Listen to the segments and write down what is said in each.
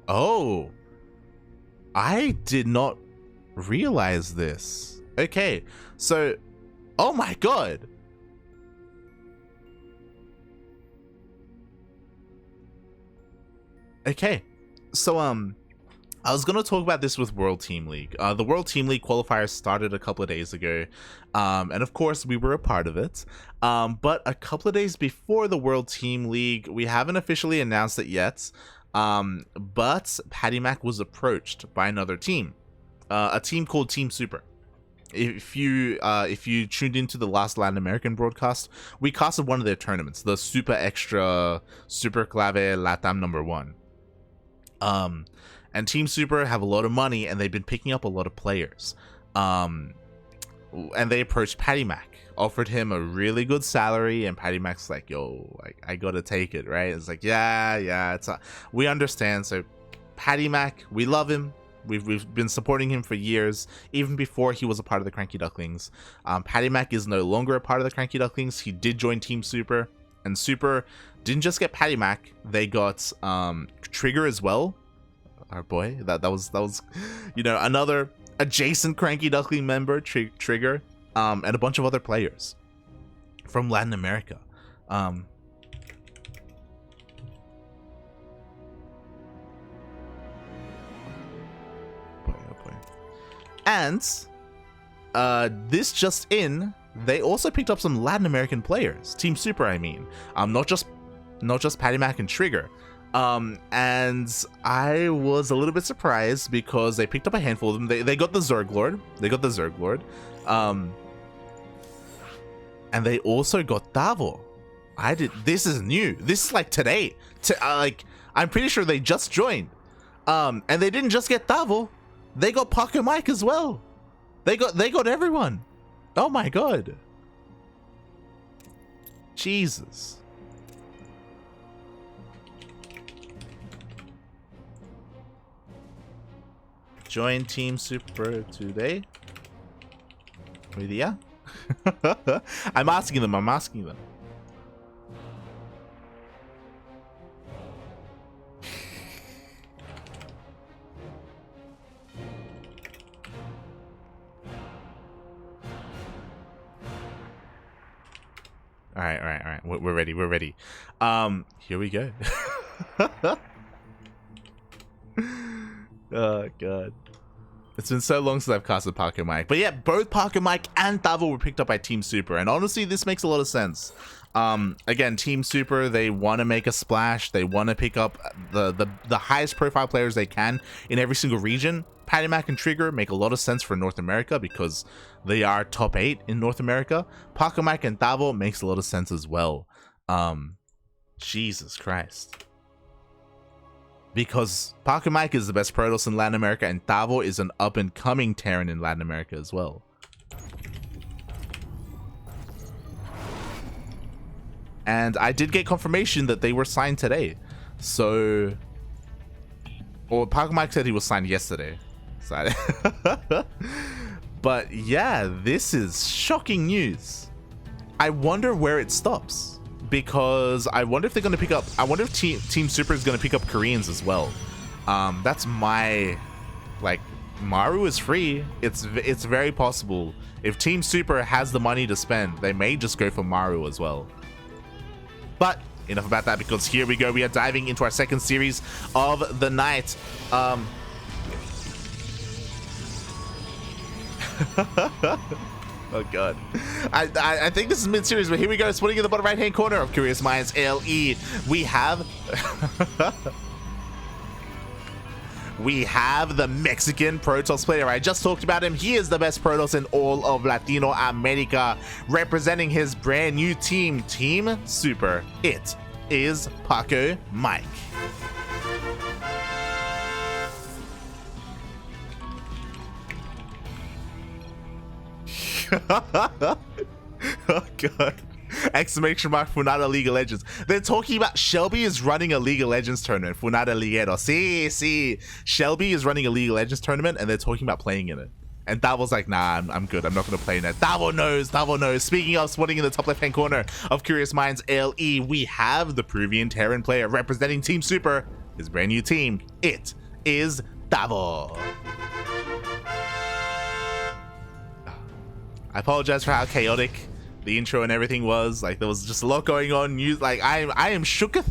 Oh, I did not realize this. Okay, so, oh my god. Okay, so I was gonna talk about this with World Team League. The World Team League qualifiers started a couple of days ago, and of course we were a part of it. But a couple of days before the World Team League, we haven't officially announced it yet. But Pacomike was approached by another team, a team called Team Super. If you tuned into the last Latin American broadcast, we casted one of their tournaments, the Super Extra Super Clave LatAm #1. And Team Super have a lot of money, and they've been picking up a lot of players. And they approached Pacomike, offered him a really good salary, and Pacomike's like, yo, I gotta take it, right? It's like, yeah, we understand. So Pacomike, we love him. We've been supporting him for years, even before he was a part of the CranKy Ducklings. Pacomike is no longer a part of the CranKy Ducklings. He did join Team Super, and Super didn't just get Pacomike, they got Trigger as well. Our boy, that was another adjacent CranKy Duckling member, Trigger, and a bunch of other players from Latin America. Boy, oh boy. And this just in, they also picked up some Latin American players, Team Super, I mean, not just Pacomike and Trigger. And I was a little bit surprised because they picked up a handful of them. They got the Zerg Lord. And they also got Tavo. This is new. This is like today. I'm pretty sure they just joined. And they didn't just get Tavo. They got Pacomike as well. They got everyone. Oh my god. Jesus. Join Team Super today. Yeah. I'm asking them. All right. We're ready. Here we go. Oh god. It's been so long since I've casted Pacomike. But yeah, both Pacomike and Tavo were picked up by Team Super, and honestly, this makes a lot of sense. Again, Team Super, they want to make a splash. They want to pick up the highest profile players they can in every single region. Pacomike and Trigger make a lot of sense for North America because they are top 8 in North America. Pacomike and Tavo makes a lot of sense as well. Jesus Christ. Because Pacomike is the best Protoss in Latin America, and Tavo is an up-and-coming Terran in Latin America as well. And I did get confirmation that they were signed today. So... Or Pacomike said he was signed yesterday. So but yeah, this is shocking news. I wonder where it stops. Because I wonder if they're going to pick up... I wonder if Team Super is going to pick up Koreans as well. That's my... Like, Maru is free. It's very possible. If Team Super has the money to spend, they may just go for Maru as well. But enough about that, because here we go. We are diving into our second series of the night. Oh god. I think this is mid-series, but here we go. Splitting in the bottom right-hand corner of Curious Minds LE. We have... we have the Mexican Protoss player. I just talked about him. He is the best Protoss in all of Latino America. Representing his brand new team, Team Super. It is Pacomike. Oh god. Exclamation mark Funada League of Legends. They're talking about Shelby is running a League of Legends tournament. Funada Liguero. See. Shelby is running a League of Legends tournament and they're talking about playing in it. And Tavo's like, nah, I'm good. I'm not going to play in it. Tavo knows. Speaking of spotting in the top left-hand corner of Curious Minds LE, we have the Peruvian Terran player representing Team Super, his brand new team. It is Tavo. I apologize for how chaotic the intro and everything was. Like, there was just a lot going on. Like, I am shooketh.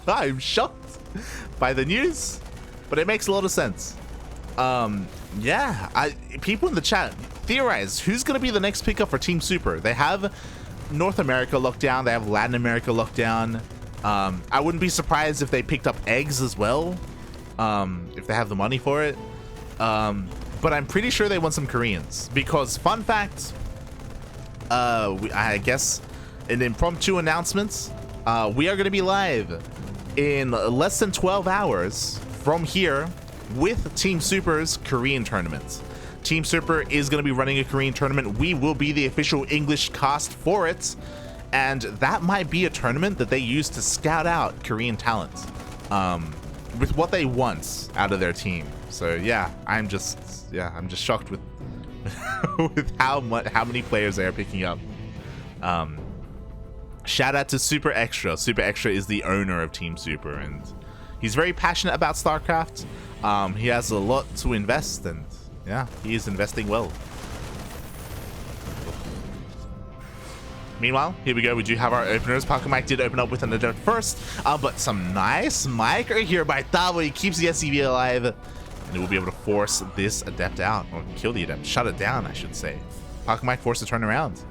I am shocked by the news, but it makes a lot of sense. Yeah, people in the chat theorize who's gonna be the next pickup for Team Super. They have North America locked down. They have Latin America locked down. I wouldn't be surprised if they picked up eggs as well, if they have the money for it. But I'm pretty sure they want some Koreans, because fun fact, I guess an impromptu announcement, we are going to be live in less than 12 hours from here with Team Super's Korean tournament. Team Super is going to be running a Korean tournament. We will be the official English cast for it, and that might be a tournament that they use to scout out Korean talent with what they want out of their team. So yeah, I'm just shocked with with how many players they are picking up. Shout out to Super Extra. Super Extra is the owner of Team Super, and he's very passionate about StarCraft. He has a lot to invest, and yeah, he is investing well. Meanwhile, here we go. We do have our openers. Pacomike did open up with an adept first, but some nice micro here by Tavo. He keeps the SCV alive, and we'll be able to force this adept out, or kill the adept, shut it down, I should say. Pacomike forced to turn around.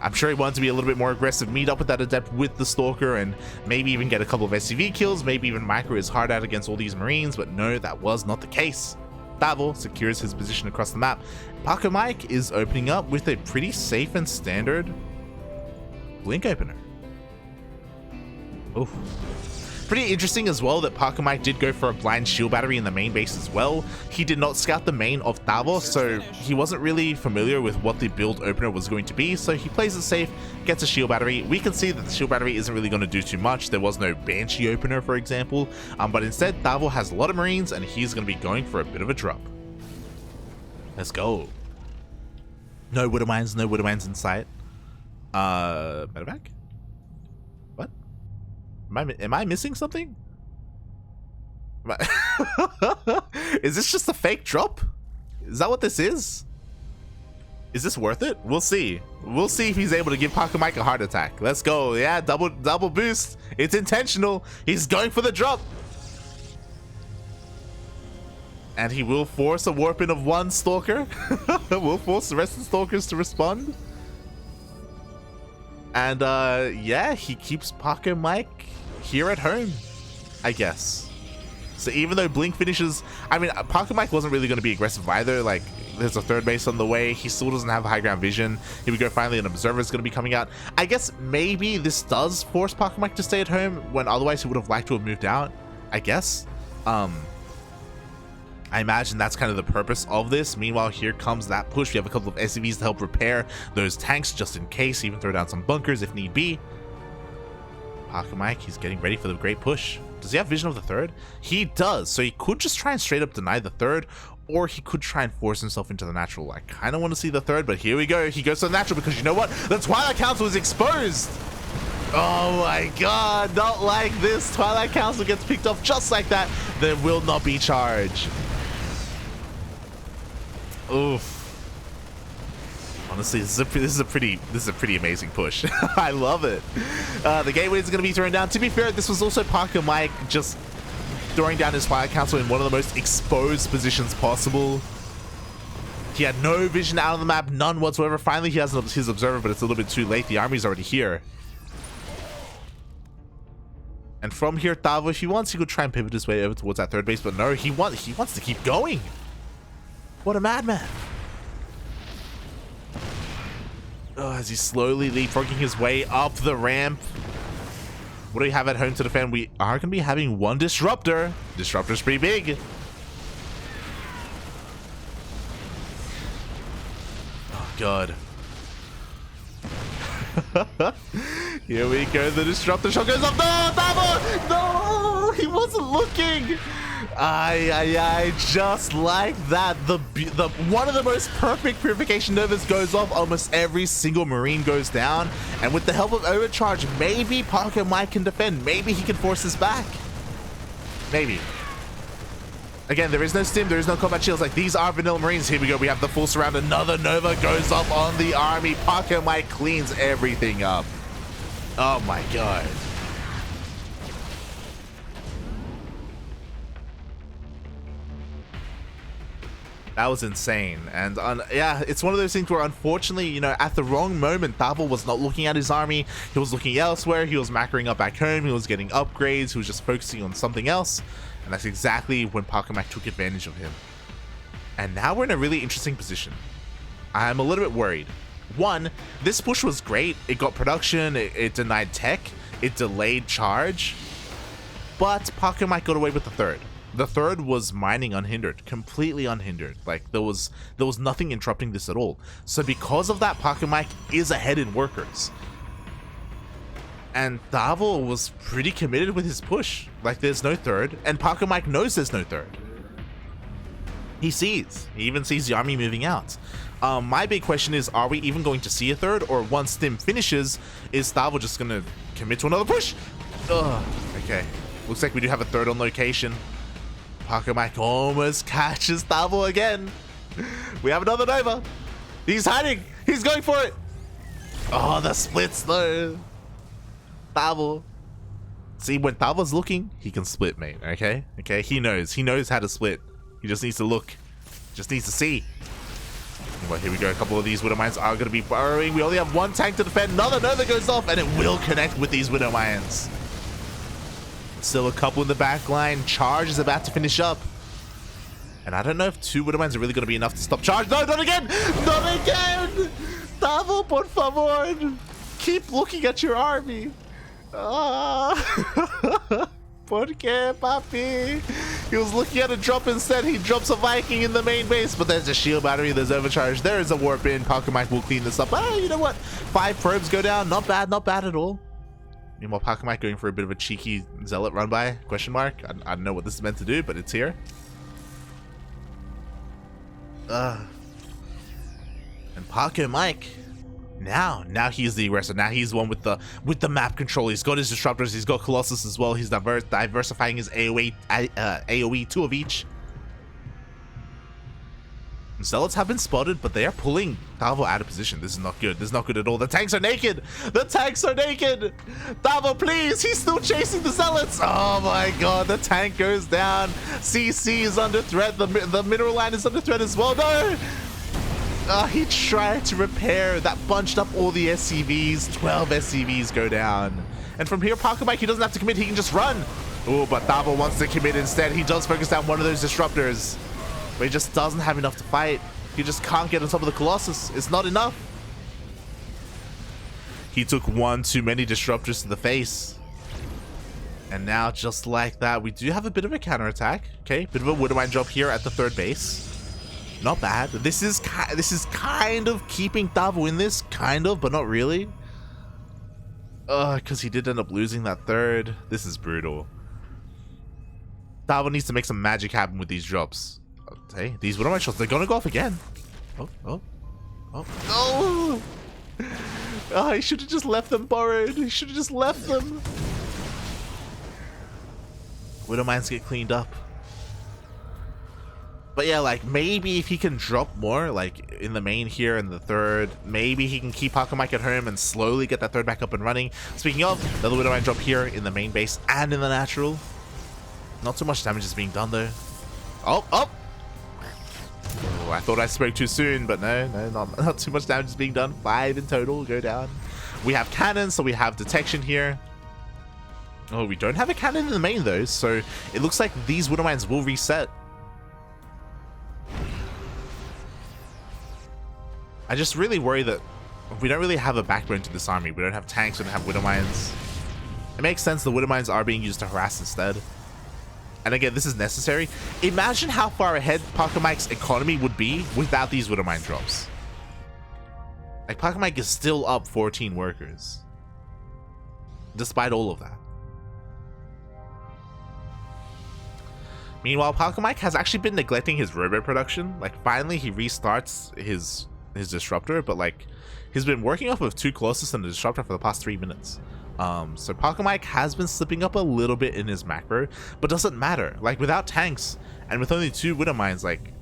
I'm sure he wanted to be a little bit more aggressive, meet up with that adept with the stalker, and maybe even get a couple of SCV kills, maybe even micro his hard out against all these Marines, but no, that was not the case. Tavo secures his position across the map. Pacomike is opening up with a pretty safe and standard Blink opener. Oof. Pretty interesting as well that Pacomike did go for a blind shield battery in the main base as well. He did not scout the main of Tavo, so he wasn't really familiar with what the build opener was going to be, so he plays it safe, gets a shield battery. We can see that the shield battery isn't really going to do too much. There was no Banshee opener, for example, but instead Tavo has a lot of Marines, and he's going to be going for a bit of a drop. Let's go. No Widowmines in sight. Medevac? What? Am I missing something? Is this just a fake drop? Is that what this is? Is this worth it? We'll see. We'll see if he's able to give Pacomike a heart attack. Let's go. Yeah, double boost. It's intentional. He's going for the drop. And he will force a warp in of one stalker. We'll force the rest of the stalkers to respond. And yeah, he keeps Pacomike here at home, I guess. So even though Blink finishes, I mean, Pacomike wasn't really going to be aggressive either. Like, there's a third base on the way. He still doesn't have high ground vision. Here we go. Finally, an observer is going to be coming out. I guess maybe this does force Pacomike to stay at home when otherwise he would have liked to have moved out, I guess. I imagine that's kind of the purpose of this. Meanwhile, here comes that push. We have a couple of SCVs to help repair those tanks just in case, even throw down some bunkers if need be. Pacomike, he's getting ready for the great push. Does he have vision of the third? He does, so he could just try and straight up deny the third, or he could try and force himself into the natural. I kind of want to see the third, but here we go. He goes to the natural because you know what? The Twilight Council is exposed. Oh my god, not like this. Twilight Council gets picked off just like that. There will not be charge. Oof. Honestly, this is a pretty amazing push. I love it. The gateway is going to be thrown down. To be fair, this was also Pacomike just throwing down his Twilight Council in one of the most exposed positions possible. He had no vision out of the map, none whatsoever. Finally, he has his observer, but it's a little bit too late. The army's already here. And from here, Tavo, if he wants, he could try and pivot his way over towards that third base, but no, he wants to keep going. What a madman. Oh, as he's slowly leapfrogging his way up the ramp. What do we have at home to defend? We are going to be having one disruptor. Disruptor's pretty big. Oh, God. Here we go. The disruptor shot goes up. No, Tavo! No, he wasn't looking. I just like that. The one of the most perfect purification novas goes off. Almost every single Marine goes down, and with the help of overcharge, maybe Pacomike can defend. Maybe he can force this back. Maybe. Again, there is no stim, there is no combat shields. Like, these are vanilla Marines. Here we go. We have the full surround. Another Nova goes up on the army. Pacomike cleans everything up. Oh my god. That was insane. And yeah, it's one of those things where, unfortunately, you know, at the wrong moment, Tavo was not looking at his army. He was looking elsewhere. He was macroing up back home. He was getting upgrades. He was just focusing on something else. And that's exactly when Pacomike took advantage of him. And now we're in a really interesting position. I'm a little bit worried. One, this push was great. It got production. It denied tech. It delayed charge. But Pacomike got away with the third. The third was mining unhindered, completely unhindered. Like, there was nothing interrupting this at all. So because of that, Pacomike is ahead in workers. And Tavo was pretty committed with his push. Like, there's no third, and Pacomike knows there's no third. He sees. He even sees the army moving out. My big question is, are we even going to see a third? Or once Stim finishes, is Tavo just going to commit to another push? Ugh. Okay. Looks like we do have a third on location. Pacomike almost catches Tavo again. We have another Nova. He's hiding. He's going for it. Oh, the splits though. Tavo. See, when Tavo's looking, he can split, mate. Okay? Okay? He knows. He knows how to split. He just needs to look. Just needs to see. Well, here we go. A couple of these Widow Mines are going to be burrowing. We only have one tank to defend. Another Nova goes off, and it will connect with these Widow Mines. Still a couple in the back line. Charge is about to finish up. And I don't know if two Widow Mines are really going to be enough to stop charge. No, not again! Not again! Tavo, por favor! Keep looking at your army. Por qué, papi? He was looking at a drop instead. He drops a Viking in the main base. But there's a shield battery. There's overcharge. There is a warp in. Pacomike will clean this up. Ah, you know what? 5 probes go down. Not bad. Not bad at all. Meanwhile, Pacomike going for a bit of a cheeky zealot run by, question mark. I don't know what this is meant to do, but it's here. And Pacomike, now he's the aggressor. Now he's one with the map control. He's got his disruptors. He's got Colossus as well. He's diversifying his AoE, 2 of each. Zealots have been spotted, but they are pulling Tavo out of position. This is not good. This is not good at all. The tanks are naked. The tanks are naked. Tavo, please. He's still chasing the Zealots. Oh my god. The tank goes down. CC is under threat. The mineral line is under threat as well. No. He tried to repair. That bunched up all the SCVs. 12 SCVs go down. And from here, Pacomike, he doesn't have to commit. He can just run. Oh, but Tavo wants to commit instead. He does focus down one of those disruptors. But he just doesn't have enough to fight. He just can't get on top of the Colossus. It's not enough. He took one too many disruptors to the face. And now, just like that, we do have a bit of a counterattack. Okay, bit of a Widow Mine drop here at the third base. Not bad. This is kind of keeping Tavo in this. Kind of, but not really. Because he did end up losing that third. This is brutal. Tavo needs to make some magic happen with these drops. Hey, these Widow Mine shots, they're gonna go off again. Oh, no! Oh, he should have just left them borrowed. He should have just left them. Widow Mines get cleaned up. But yeah, like, maybe if he can drop more, like, in the main here in the third, maybe he can keep Pacomike at home and slowly get that third back up and running. Speaking of, another Widow Mine drop here in the main base and in the natural. Not too much damage is being done, though. Oh, I thought I spoke too soon, but no, not too much damage is being done. 5 in total go down. We have cannons, so we have detection here. Oh, we don't have a cannon in the main, though, so it looks like these Widow Mines will reset. I just really worry that we don't really have a backbone to this army. We don't have tanks, we don't have Widow Mines. It makes sense the Widow Mines are being used to harass instead. And again, this is necessary. Imagine how far ahead Pacomike's economy would be without these Widow Mine drops. Like, Pacomike is still up 14 workers. Despite all of that. Meanwhile, Pacomike has actually been neglecting his robo production. Like, finally he restarts his disruptor, but like, he's been working off of 2 Colossus and a disruptor for the past 3 minutes. So Pacomike has been slipping up a little bit in his macro, but doesn't matter. Like, without tanks and with only 2 Widow Mines, like,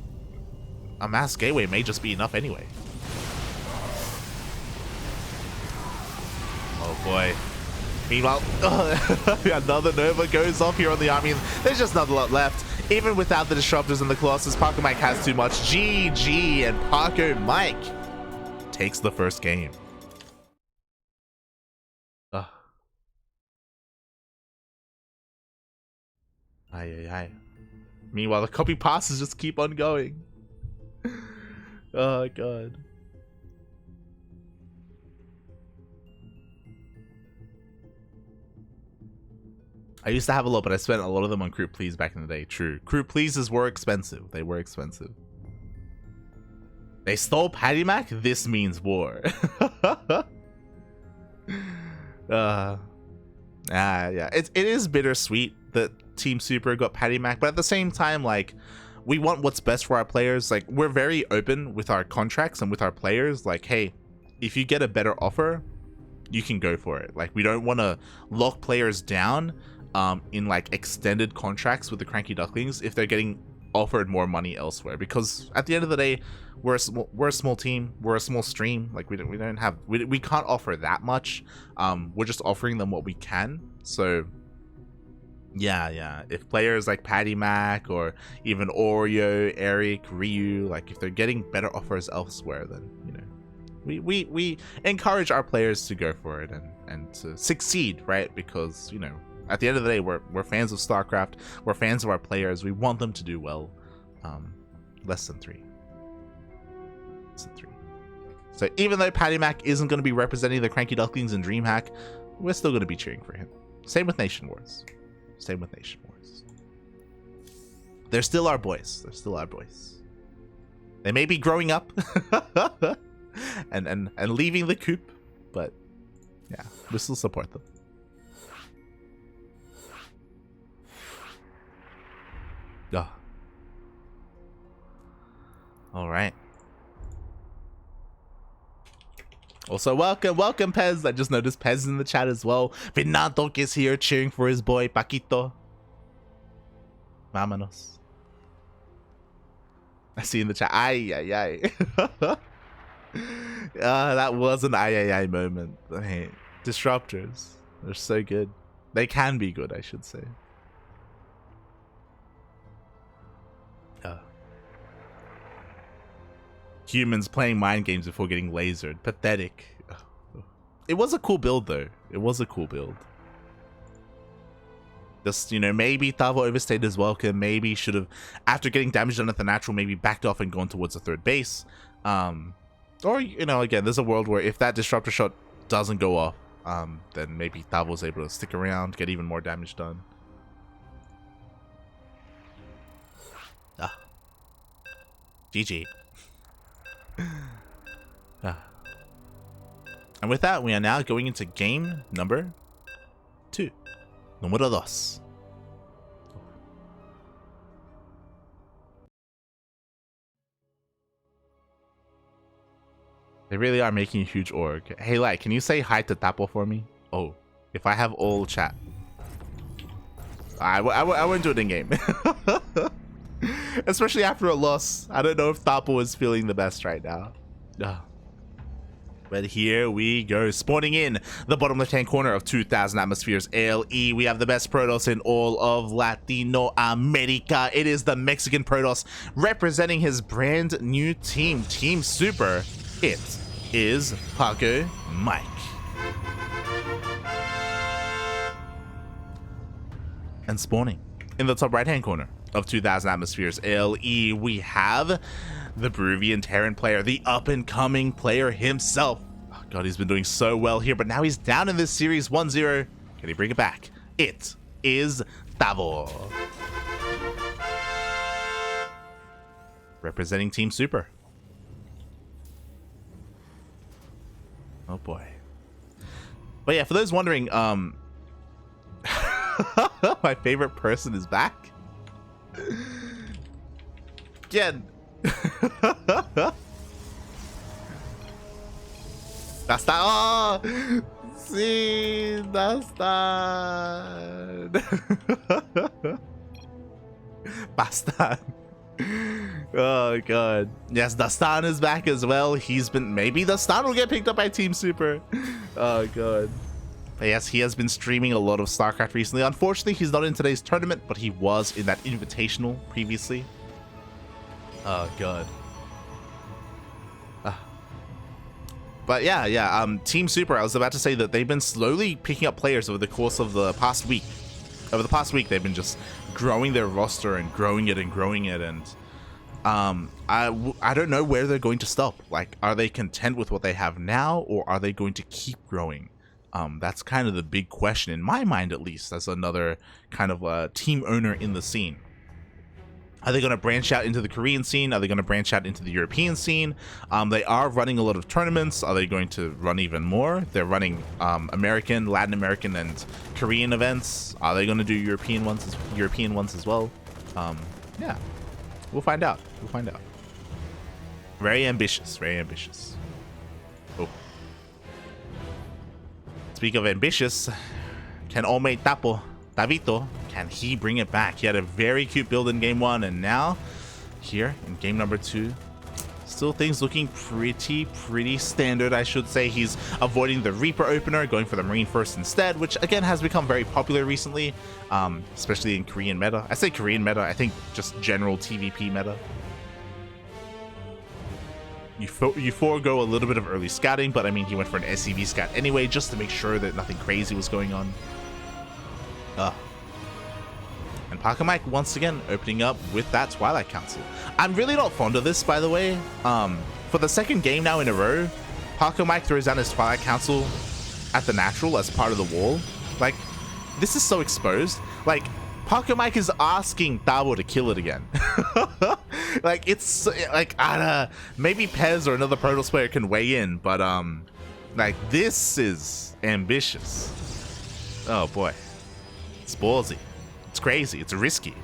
a mass gateway may just be enough anyway. Oh boy. Meanwhile, another Nova goes off here on the army. There's just not a lot left. Even without the disruptors and the Colossus, Pacomike has too much. GG, and Pacomike takes the first game. Aye. Meanwhile, the copy passes just keep on going. Oh god. I used to have a lot, but I spent a lot of them on Crew Please back in the day. True. Crew Pleases were expensive. They were expensive. They stole Pacomike? This means war. Yeah. It is bittersweet that Team Super got Pacomike, but at the same time, like, we want what's best for our players. Like, we're very open with our contracts and with our players. Like, hey, if you get a better offer, you can go for it. Like, we don't want to lock players down in like extended contracts with the CranKy Ducklings if they're getting offered more money elsewhere, because at the end of the day, we're a small team, we're a small stream. Like, we can't offer that much. We're just offering them what we can. So yeah, if players like Pacomike or even Oreo, Eric, Ryu, like, if they're getting better offers elsewhere, then, you know, we encourage our players to go for it and to succeed, right? Because, you know, at the end of the day, we're fans of StarCraft. We're fans of our players. We want them to do well. Less than 3. So even though Pacomike isn't going to be representing the CranKy Ducklings in DreamHack, we're still going to be cheering for him. Same with Nation Wars. They're still our boys. They may be growing up and leaving the coop, but yeah, we still support them. All right. Also, welcome Pez. I just noticed Pez in the chat as well. Vinantok is here cheering for his boy Paquito. Vámonos. I see in the chat. Ay. That was an ay moment. Hey, disruptors. They're so good. They can be good, I should say. Humans playing mind games before getting lasered. Pathetic. It was a cool build, though. Just, you know, maybe Tavo overstayed his welcome. Maybe should have, after getting damage done at the natural, maybe backed off and gone towards the 3rd base. Or, you know, again, there's a world where if that disruptor shot doesn't go off, then maybe Tavo's able to stick around, get even more damage done. GG. And with that, we are now going into game number 2. Número 2. They really are making a huge org. Hey, Light, can you say hi to Tavo for me? Oh, if I have all chat. I won't do it in game. Especially after a loss. I don't know if Tavo is feeling the best right now. But here we go. Spawning in the bottom left-hand corner of 2000 Atmospheres LE. We have the best Protoss in all of Latino America. It is the Mexican Protoss representing his brand new team, Team Super. It is Pacomike. And spawning in the top right-hand corner of 2000 Atmospheres LE, we have the Peruvian Terran player, the up-and-coming player himself. Oh god, he's been doing so well here, but now he's down in this series 1-0. Can he bring it back? It is Tavo. Representing Team Super. Oh boy. But yeah, for those wondering, my favorite person is back. Again. That's that. Oh, Sí, Dastan. Bastard. Oh god. Yes, Dastan is back as well. He's been, maybe Dastan will get picked up by Team Super. Oh god. But yes, he has been streaming a lot of StarCraft recently. Unfortunately, he's not in today's tournament, but he was in that invitational previously. Oh god. But yeah, Team Super, I was about to say that they've been slowly picking up players over the course of the past week. Over the past week, they've been just growing their roster and growing it and growing it, and I don't know where they're going to stop. Like, are they content with what they have now, or are they going to keep growing? That's kind of the big question in my mind, at least, as another kind of team owner in the scene. Are they going to branch out into the Korean scene? Are they going to branch out into the European scene? They are running a lot of tournaments. Are they going to run even more? They're running American, Latin American, and Korean events. Are they going to do European ones as well? Yeah, we'll find out. We'll find out. Very ambitious. Very ambitious. Oh. Speak of ambitious, can old mate Tavito, can he bring it back? He had a very cute build in game 1, and now here in game number 2, still things looking pretty standard, I should say. He's avoiding the Reaper opener, going for the Marine first instead, which again has become very popular recently, especially in Korean meta. I say Korean meta, I think just general TvP meta. You forego a little bit of early scouting, but I mean, he went for an SCV scout anyway, just to make sure that nothing crazy was going on. And Pacomike once again opening up with that Twilight Council. I'm really not fond of this, by the way. For the second game now in a row, Pacomike throws down his Twilight Council at the natural as part of the wall. Like, this is so exposed. Like, Pacomike is asking Tavo to kill it again. Like, it's like, maybe Pez or another Protoss player can weigh in, but like, this is ambitious. Oh boy, it's ballsy. It's crazy. It's risky.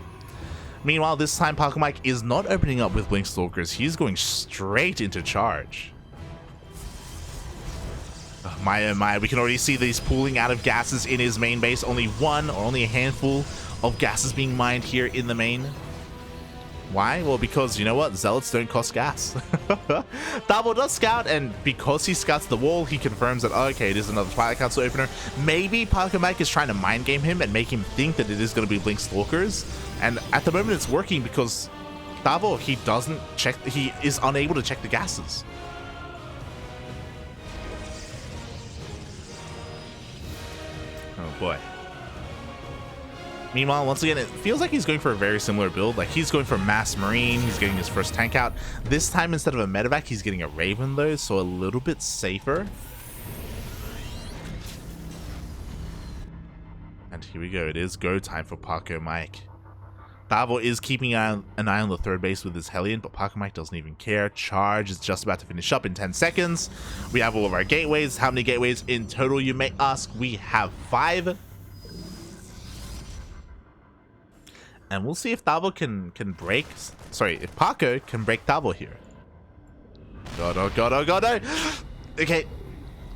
Meanwhile, this time Pacomike is not opening up with Blink Stalkers. He's going straight into charge. Oh my, we can already see these pooling out of gases in his main base. Only one or only a handful of gases being mined here in the main. Why? Well, because you know what? Zealots don't cost gas. Tavo does scout, and because he scouts the wall, he confirms that, oh, okay, it is another Twilight Council opener. Maybe Pacomike is trying to mind game him and make him think that it is going to be Blink Stalkers. And at the moment, it's working because Tavo, he is unable to check the gases. Oh boy. Meanwhile, once again, it feels like he's going for a very similar build. Like, he's going for Mass Marine, he's getting his first tank out. This time, instead of a medevac, he's getting a Raven, though, so a little bit safer. And here we go. It is go time for Pacomike. Tavo is keeping an eye on the third base with his Hellion, but Pacomike doesn't even care. Charge is just about to finish up in 10 seconds. We have all of our gateways. How many gateways in total, you may ask? We have 5. And we'll see if Tavo can break... Sorry, if Paco can break Tavo here. God, oh god, oh god, no! Okay,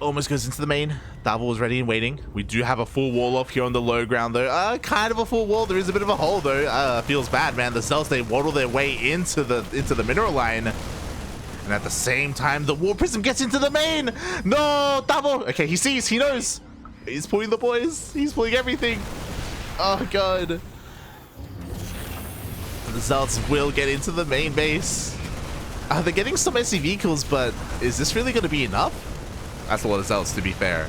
almost goes into the main. Tavo is ready and waiting. We do have a full wall off here on the low ground, though. Kind of a full wall. There is a bit of a hole, though. Feels bad, man. The Zealots, they waddle their way into the mineral line. And at the same time, the War Prism gets into the main! No, Tavo! Okay, he sees, he knows. He's pulling the boys. He's pulling everything. Oh, god. The Zealots will get into the main base. They're getting some SCV kills, but is this really going to be enough? That's a lot of Zealots, to be fair.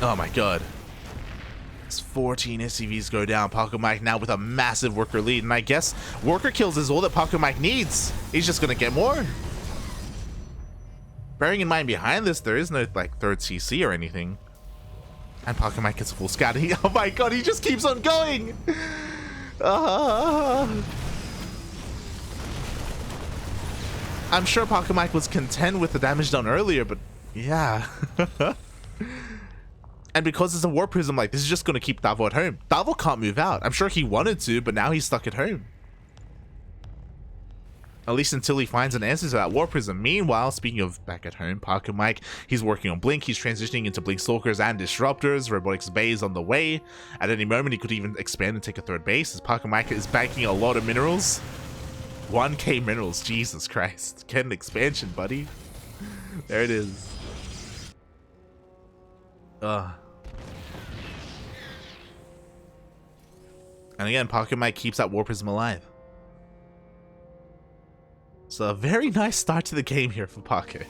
Oh my god. It's 14 SCVs go down. Pacomike now with a massive worker lead, and I guess worker kills is all that Pacomike needs. He's just going to get more. Bearing in mind, behind this, there is no like third CC or anything. And Pacomike gets a full scout. Oh my god, he just keeps on going. I'm sure Pacomike was content with the damage done earlier, but yeah. And because it's a War Prism, like, this is just going to keep Tavo at home. Tavo can't move out. I'm sure he wanted to, but now he's stuck at home. At least until he finds an answer to that War Prism. Meanwhile, speaking of back at home, Pacomike, he's working on Blink. He's transitioning into Blink Stalkers and Disruptors. Robotics Bay is on the way. At any moment, he could even expand and take a third base, as Pacomike is banking a lot of minerals. 1k minerals, Jesus Christ. Get an expansion, buddy. There it is. And again, Pacomike keeps that War Prism alive. So a very nice start to the game here for Paco.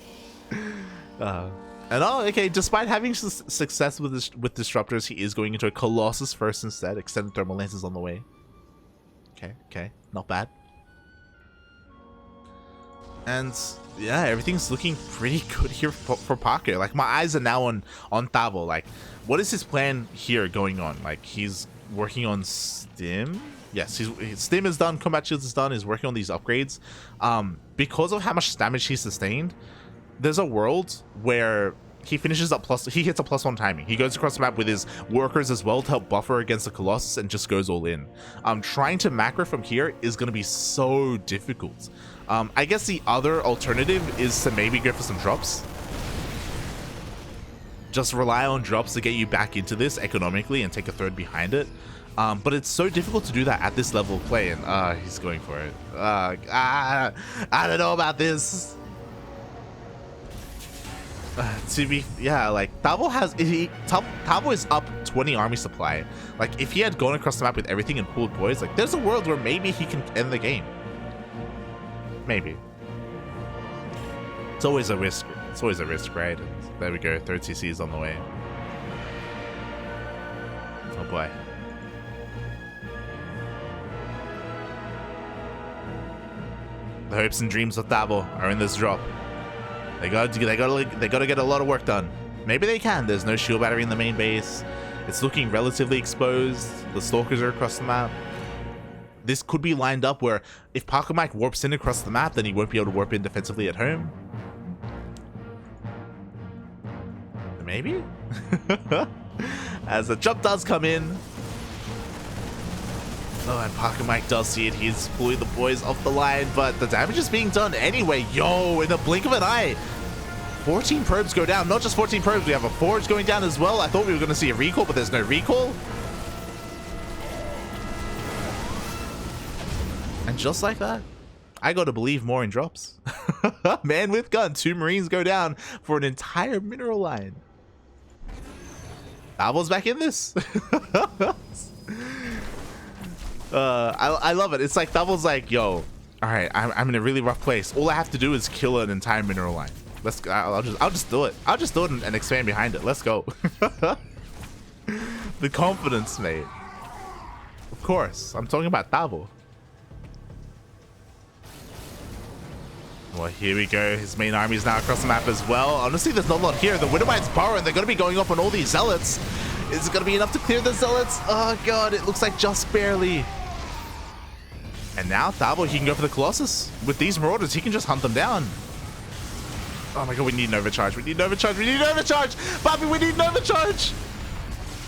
Okay, despite having success with Disruptors, he is going into a Colossus first instead. Extended Thermal Lances on the way. Okay, not bad. And yeah, everything's looking pretty good here for Paco. Like, my eyes are now on Tavo. Like, what is his plan here going on? Like, he's working on Stim. Yes, his Stim is done, Combat Shields is done, he's working on these upgrades. Because of how much damage he sustained, there's a world where he finishes up he hits a +1 timing. He goes across the map with his workers as well to help buffer against the Colossus and just goes all in. Trying to macro from here is going to be so difficult. I guess the other alternative is to maybe go for some drops. Just rely on drops to get you back into this economically and take a third behind it. But it's so difficult to do that at this level of play, and he's going for it. I don't know about this. Like, Tavo is up 20 army supply. Like, if he had gone across the map with everything and pulled boys, like, there's a world where maybe he can end the game. Maybe. It's always a risk. It's always a risk, right? And there we go. Third CC is on the way. Oh boy. The hopes and dreams of Tavo are in this drop. They gotta get a lot of work done. Maybe they can. There's no shield battery in the main base. It's looking relatively exposed. The Stalkers are across the map. This could be lined up where if Pacomike warps in across the map, then he won't be able to warp in defensively at home. Maybe? As the jump does come in. Oh, and Pacomike does see it. He's pulling the boys off the line, but the damage is being done anyway. Yo, in the blink of an eye. 14 probes go down. Not just 14 probes, we have a forge going down as well. I thought we were going to see a recall, but there's no recall. And just like that, I got to believe more in drops. Man with gun. 2 Marines go down for an entire mineral line. Tavo's back in this. I love it. It's like Tavo's like, yo, all right, I'm in a really rough place. All I have to do is kill an entire mineral line. Let's. I'll just do it. I'll just do it and expand behind it. Let's go. The confidence, mate. Of course, I'm talking about Tavo. Well, here we go. His main army is now across the map as well. Honestly, there's not a lot here. The Widowmine's burrow, and they're going to be going up on all these zealots. Is it going to be enough to clear the zealots? Oh god, it looks like just barely. And now Tavo, he can go for the Colossus. With these Marauders, he can just hunt them down. Oh my god, we need an overcharge. We need an overcharge. We need an overcharge. Bobby, we need an overcharge.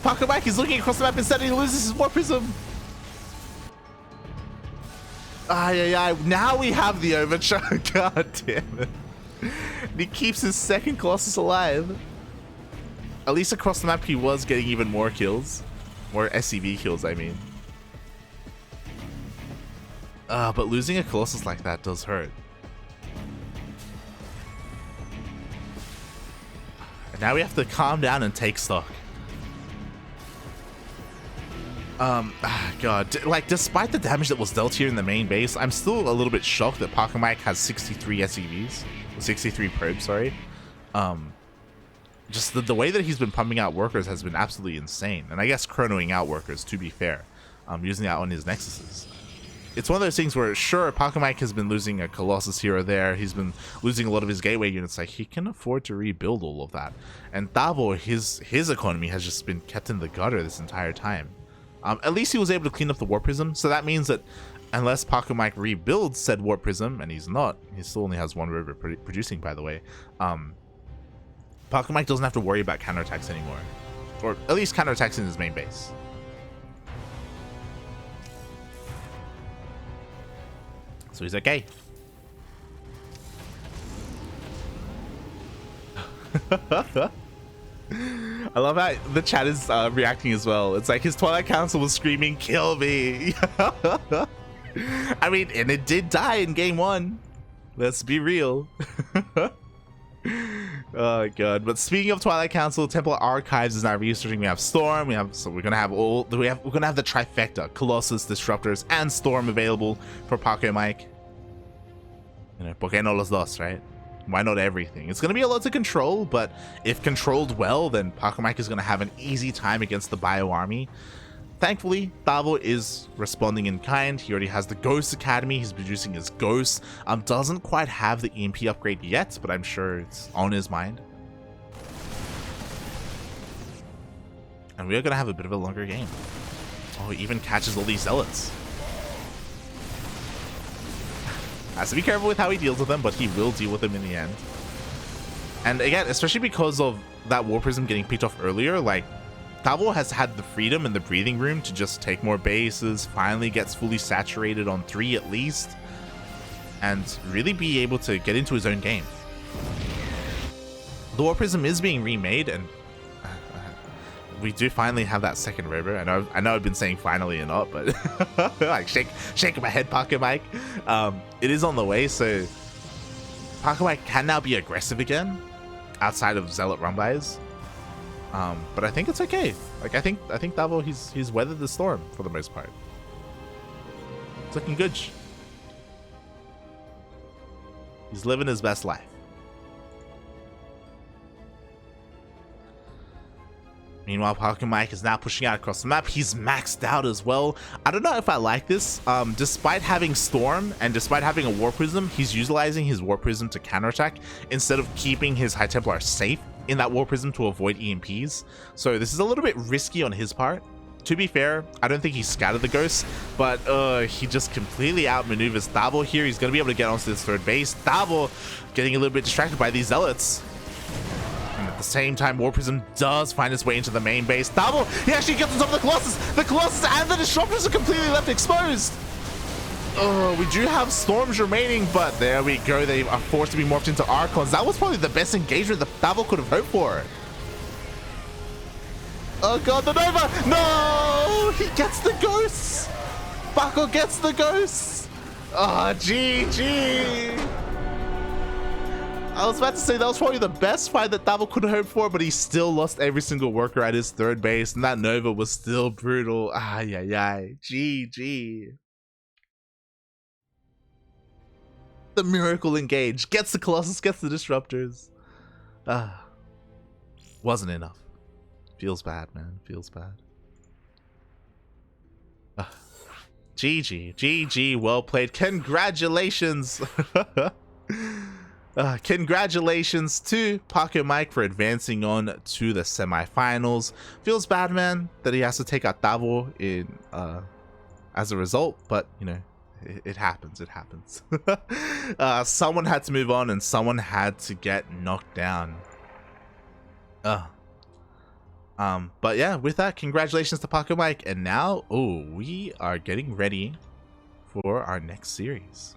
Pacomike is looking across the map instead, and he loses his War Prism. Now we have the overcharge. God damn it. And he keeps his second Colossus alive. At least across the map, he was getting even more kills. More SCV kills, I mean. But losing a Colossus like that does hurt. And now we have to calm down and take stock. God, like, despite the damage that was dealt here in the main base, I'm still a little bit shocked that Pacomike has 63 SCVs. 63 probes, sorry. Just the way that he's been pumping out workers has been absolutely insane. And I guess chronoing out workers, to be fair. Using that on his Nexuses. It's one of those things where, sure, Pacomike has been losing a Colossus here or there. He's been losing a lot of his gateway units. Like, he can afford to rebuild all of that. And Tavo, his economy has just been kept in the gutter this entire time. At least he was able to clean up the War Prism. So that means that unless Pacomike rebuilds said War Prism, and he's not, he still only has 1 river producing, by the way. Pacomike doesn't have to worry about counterattacks anymore. Or at least counterattacks in his main base. So he's okay. I love how the chat is reacting as well. It's like his Twilight Council was screaming, "Kill me!" I mean, and it did die in game 1. Let's be real. Oh god. But speaking of Twilight Council, Temple Archives is now researching. We have Storm. We're gonna have the trifecta: Colossus, Disruptors, and Storm available for Pacomike. You know, ¿por qué no los dos, right? Why not everything? It's going to be a lot to control, but if controlled well, then Pacomike is going to have an easy time against the Bio Army. Thankfully, Tavo is responding in kind. He already has the Ghost Academy. He's producing his Ghosts. Doesn't quite have the EMP upgrade yet, but I'm sure it's on his mind. And we are going to have a bit of a longer game. Oh, he even catches all these Zealots. Has to be careful with how he deals with them, but he will deal with them in the end. And again, especially because of that War Prism getting picked off earlier, like, Tavo has had the freedom and the breathing room to just take more bases, finally gets fully saturated on 3 at least, and really be able to get into his own game. The War Prism is being remade, and we do finally have that second rover. I know I've been saying finally and not, but like shake my head, Pacomike. It is on the way, so Pacomike can now be aggressive again, outside of Zealot Rumblers. But I think it's okay. Like I think Tavo he's weathered the storm for the most part. It's looking good. He's living his best life. Meanwhile, Pacomike is now pushing out across the map. He's maxed out as well. I don't know if I like this. Despite having Storm and despite having a War Prism, he's utilizing his War Prism to counterattack instead of keeping his High Templar safe in that War Prism to avoid EMPs. So this is a little bit risky on his part. To be fair, I don't think he scattered the Ghosts, but he just completely outmaneuvers Tavo here. He's going to be able to get onto this third base. Tavo getting a little bit distracted by these Zealots. And at the same time, War Prism does find its way into the main base. Tavo, he actually gets on top of the Colossus. The Colossus and the Disruptors are completely left exposed. Oh, we do have Storms remaining, but there we go. They are forced to be morphed into Archons. That was probably the best engagement that Tavo could have hoped for. Oh god, the Nova! No! He gets the Ghosts! Paco gets the Ghosts! Oh, GG! I was about to say that was probably the best fight that Tavo could have hoped for, but he still lost every single worker at his third base, and that Nova was still brutal. Ay, ay, ay. GG. The Miracle Engage. Gets the Colossus, gets the Disruptors. Wasn't enough. Feels bad, man. Feels bad. GG. GG. Well played. Congratulations. Congratulations to Pacomike for advancing on to the semifinals. Feels bad, man, that he has to take out Tavo in as a result, but you know, it happens. It happens. Someone had to move on, and someone had to get knocked down. But yeah, with that, congratulations to Pacomike, and now we are getting ready for our next series.